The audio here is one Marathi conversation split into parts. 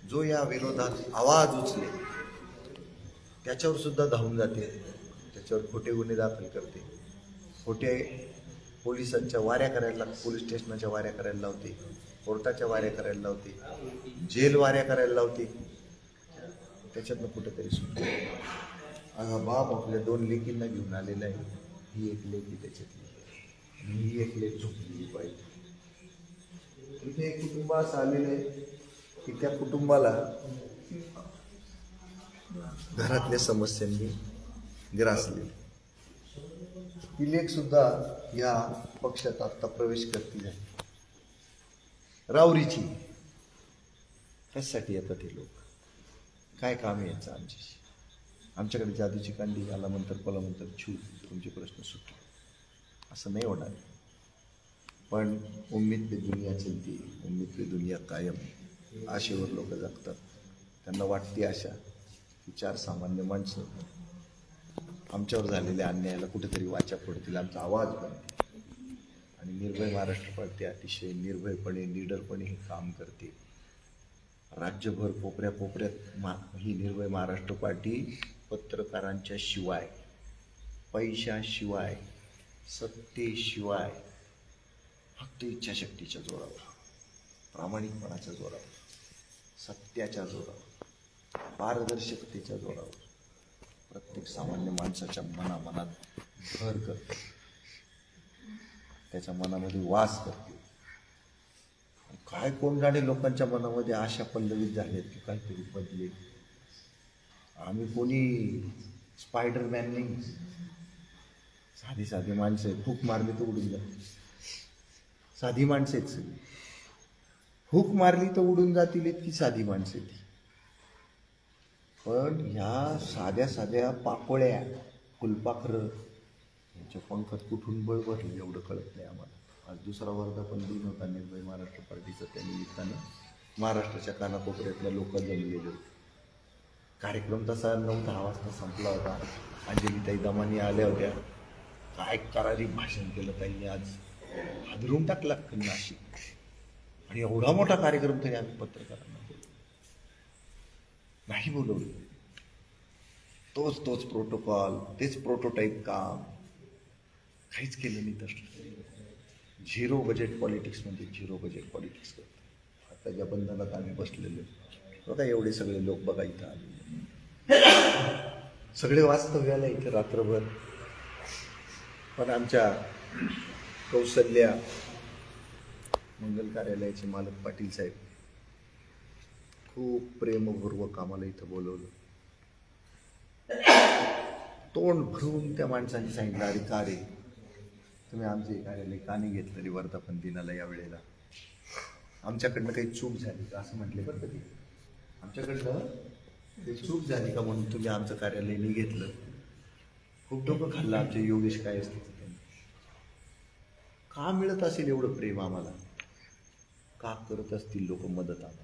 जो या विरोधात आवाज उचले त्याच्यावर सुद्धा धावून जाते, त्याच्यावर खोटे गुन्हे दाखल करते, खोटे पोलिसांच्या वाऱ्या करायला, पोलीस स्टेशनाच्या वाऱ्या करायला लावते, कोर्टाच्या वाऱ्या करायला लावते, जेल वाऱ्या करायला लावते. त्याच्यातनं कुठेतरी सुटतो. हा बाप आपल्या 2 लेकींना घेऊन आलेला आहे. ही एक लेकी त्याच्यातली आणि ही एक लेक झोपलेली पाहिजे. इथे एक कुटुंब असं आलेलं आहे की त्या कुटुंबाला घरातल्या समस्यांनी ग्रासले. ती लेक सुद्धा या पक्षात आता प्रवेश करतील आहे. राऊरीची. कशासाठी येतात हे लोक? काय काम आहे याचं आमच्याशी? आमच्याकडे जादूची कांडी, याला म्हणतात कोला म्हणतात छू, तुमचे प्रश्न सुटले असं नाही होणार. पण उम्मीद पे दुनिया चलती, उम्मीद पे दुनिया कायम. आशेवर लोक जगतात. त्यांना वाटते आशा की 4 सामान्य माणसं आमच्यावर झालेल्या अन्यायाला कुठेतरी वाचा पडतील, आमचा आवाज बनतील. आणि निर्भय महाराष्ट्र पार्टी अतिशय निर्भयपणे, निडरपणे हे काम करते. राज्यभर कोपऱ्या कोपऱ्यात ही निर्भय महाराष्ट्र पार्टी पत्रकारांच्या शिवाय, पैशाशिवाय, सत्तेशिवाय, फक्त इच्छाशक्तीच्या जोरावर, प्रामाणिकपणाच्या जोरावर, सत्याच्या जोरावर, पारदर्शकतेच्या जोरावर प्रत्येक सामान्य माणसाच्या मनात घर करते, त्याच्या मनामध्ये वास करते. काय कोण जाणे लोकांच्या मनामध्ये आशा पल्लवित झाल्यात की काहीतरी बदलेल. आम्ही कोणी स्पायडरमॅन नाही, साधी साधी माणसं आहेत. हुक मारली तर उडून जातील. साधी माणसं आहेत सगळी. हुक मारली तर उडून जातील इतकी साधी माणसं आहेत. पण ह्या साध्या साध्या पाकोळ्या, फुलपाखरं, यांच्या पंखात कुठून बळ भरलं एवढं कळत नाही आम्हाला. आज 2रा वर्धापन दिन होता निर्भय महाराष्ट्र पार्टीचा. त्या निमित्तानं महाराष्ट्राच्या कानाकोपऱ्यातल्या लोक जमलेले होते. कार्यक्रम तसा 9-10 वाजता संपला होता. अंजलीताई दमानी आल्या होत्या. काय करारी भाषण केलं त्यांनी. आज हादरून टाकला नाशिक. आणि एवढा मोठा कार्यक्रम तरी आम्ही पत्रकारांना नाही बोलवलं. तोच प्रोटोकॉल, तेच प्रोटोटाईप काम, काहीच केलं नाही. तसलं 0 बजेट पॉलिटिक्स म्हणजे 0 बजेट पॉलिटिक्स करतो. आता ज्या बंधनात आम्ही बसलेलो बघा, एवढे सगळे लोक बघा इथं आले, सगळे वास्तव्याला इथे रात्रभर. पण आमच्या कौशल्या मंगल कार्यालयाचे मालक पाटील साहेब खूप प्रेमपूर्वक आम्हाला इथं बोलवलं. तोंड भरून त्या माणसाने सांगितलं, अरे का रे तुम्ही आमचे कार्यालय का नाही घेतलं रे वर्धापन दिनाला? यावेळेला आमच्याकडनं काही चूक झाली का असं म्हटले. बरं कधी आमच्याकडनं काही चूक झाली का म्हणून तुम्ही आमचं कार्यालय नाही घेतलं? खूप डोकं खाल्लं आमचे योगेश काय असते. का मिळत असेल एवढं प्रेम आम्हाला? का करत असतील लोक मदत आम्हाला?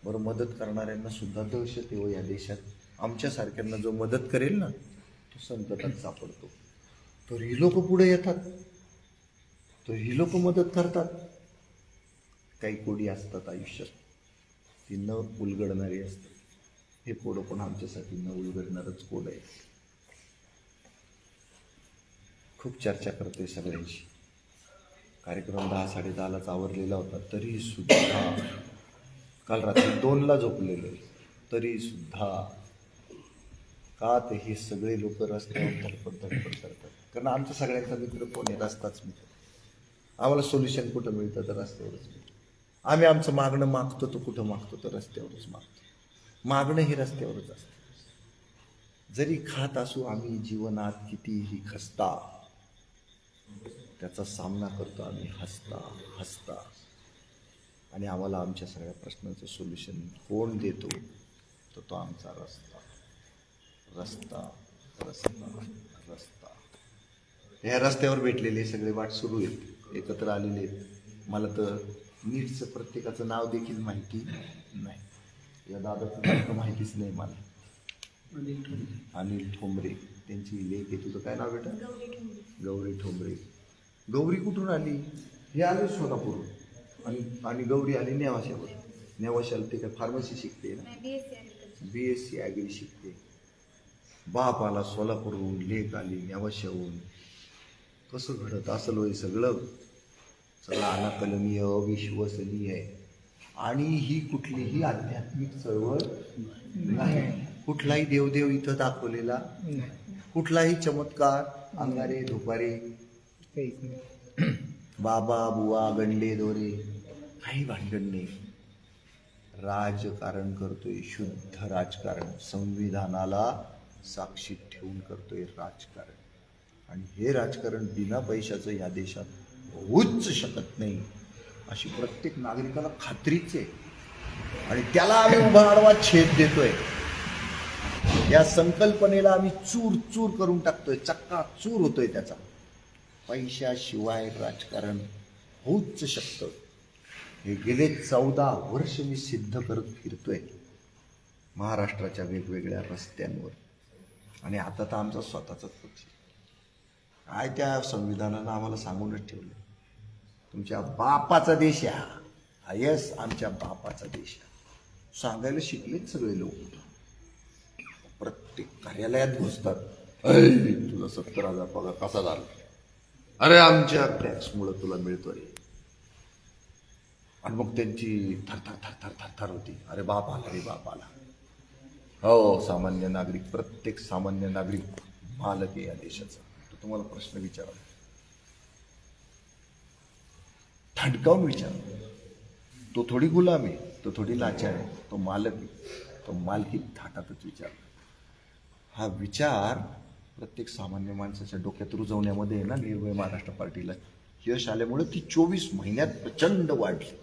बरं, मदत करणाऱ्यांना सुद्धा दहशत आहे या देशात. आमच्यासारख्यांना जो मदत करेल ना तो संकटात सापडतो. तर ही लोक पुढे येतात, तर ही लोक मदत करतात. काही कोडी असतात आयुष्यात, ती न उलगडणारी असतात. हे कोड पण आमच्यासाठी न उलगडणारच कोड आहे. खूप चर्चा करतोय सगळ्यांशी. कार्यक्रम 10-10:30लाच आवरलेला होता, तरी सुद्धा काल रात्री 2ला झोपलेलो आहे. तरी सुद्धा का ते हे सगळे लोक रस्त्यावर धडपड करतात. कारण आमच्या सगळ्यांचा मित्र कोण आहे? रस्ताच मित्र. आम्हाला सोल्युशन कुठं मिळतं तर रस्त्यावरच मिळतं. आम्ही आमचं मागणं मागतो तर कुठं मागतो तर रस्त्यावरच मागतो. मागणं हे रस्त्यावरच असतं. जरी खात असू आम्ही जीवनात कितीही खस्ता, त्याचा सामना करतो आम्ही हसता हसता. आणि आम्हाला आमच्या सगळ्या प्रश्नांचं सोल्युशन कोण देतो तर तो आमचा रस्ता. रस्ता रस्ता रस्ता. ह्या रस्त्यावर भेटलेले सगळे वाट सुरू आहेत, एकत्र आलेले आहेत. मला तर नीटचं प्रत्येकाचं नाव देखील माहिती नाही. या दादाचं जास्त माहितीच नाही मला. अनिल ठोंबरे त्यांची लेक आहे. तुझं काय नाव बेटा? गौरी ठोंबरे. गौरी कुठून आली? हे आले सोलापूर आणि गौरी आली नेवाशावर. नेवाशाला ते काय फार्मसी शिकते ना, BSc BSc ॲग्री शिकते. बाप आला सोलापूरहून, लेक आली नेवाशाहून. कसं घडत असेल होय सगळं अनाकलनीय अविश्वसनीय आहे. आणि ही कुठलीही आध्यात्मिक चळवळ नाही, कुठलाही देवदेव इथं दाखवलेला, कुठलाही चमत्कार, अंगारे धुपारे, बाबा बुवा गंडे दोरे, काही भानगड नाही. राजकारण करतोय, शुद्ध राजकारण, संविधानाला साक्षीत ठेवून करतोय राजकारण. आणि हे राजकारण बिना पैशाचं या देशात होऊच शकत नाही अशी प्रत्येक नागरिकाला खात्रीच आहे. आणि त्याला आम्ही उभा आडवा छेद देतोय. या संकल्पनेला आम्ही चूर चूर करून टाकतोय, चक्का चूर होतोय त्याचा. पैशाशिवाय राजकारण होऊच शकतं हे गेले 14 वर्ष मी सिद्ध करत फिरतोय महाराष्ट्राच्या वेगवेगळ्या रस्त्यांवर. आणि आता तर आमचा स्वतःचाच पक्ष काय त्या संविधानानं आम्हाला सांगूनच ठेवलं, तुमच्या बापाचा देश आहे हा. यस, आमच्या बापाचा देश आहे सांगायला शिकलेच सगळे लोक. प्रत्येक कार्यालयात घुसतात, तुला 70,000 पगार कसा झाला? अरे आमच्या टॅक्समुळे तुला मिळतोय. आणि मग त्यांची थरथर थरथर थरथर होती, अरे बाप आला, रे बाप आला. हो, सामान्य नागरिक, प्रत्येक सामान्य नागरिक मालक आहे या देशाचा. तो तुम्हाला प्रश्न विचारा, ठणकावून विचारा. तो थोडी गुलाम आहे, तो थोडी लाचार आहे, तो मालक आहे. तो मालकी थाटातच विचार. हा विचार प्रत्येक सामान्य माणसाच्या डोक्यात रुजवण्यामध्ये आहे ना, निर्भय महाराष्ट्र पार्टीला यश आल्यामुळे ती 24 महिन्यात प्रचंड वाढली.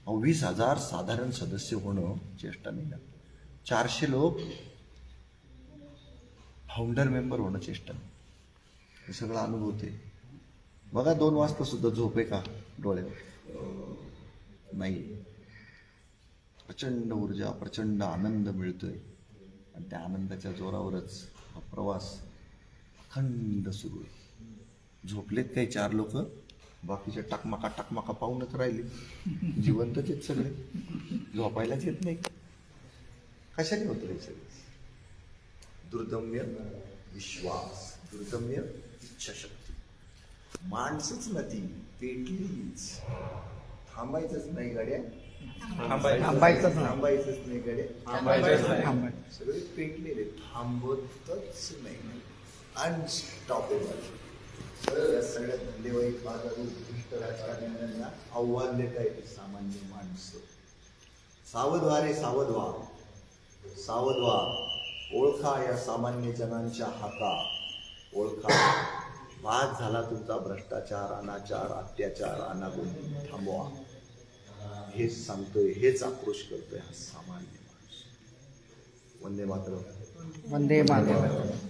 20,000 साधारण सदस्य होणं चेष्टा नाही ना. 400 लोक फाउंडर मेंबर होणं चेष्टा नाही. हे सगळं अनुभवते. बघा 2 वाजता सुद्धा झोप आहे का डोळ्यावर? नाही. प्रचंड ऊर्जा, प्रचंड आनंद मिळतोय. आणि त्या आनंदाच्या जोरावरच हा प्रवास अखंड सुरू आहे. झोपलेत काही 4 लोक, बाकीचे टकमाका पाहूनच राहिले. जिवंतच आहेत सगळे, झोपायलाच येत नाही. कशाने होतं हे सगळं? दुर्दम्य विश्वास, दुर्दम्य इच्छाशक्ती. माणसंच ना ती पेटलीच. थांबायचंच नाही गाड्या, थांबायचंच नाही गाड्या, सगळे पेटलेले, थांबतच नाही. अनस्टॉपेबल. या सगळ्या धंदेवाईक बाजारू उत्कृष्ट राजकारण्यांना आव्हान देत आहेत सामान्य माणसं. सावध व्हा रे, सावध व्हा, सावध व्हा. ओळखा या सामान्य जनांच्या हाका, ओळखा. बाद झाला तुमचा भ्रष्टाचार, अनाचार, अत्याचार, अनागोंदी. थांबवा. हेच सांगतोय, हेच आक्रोश करतोय हा सामान्य माणूस. वंदे मातरम. वंदे मातरम.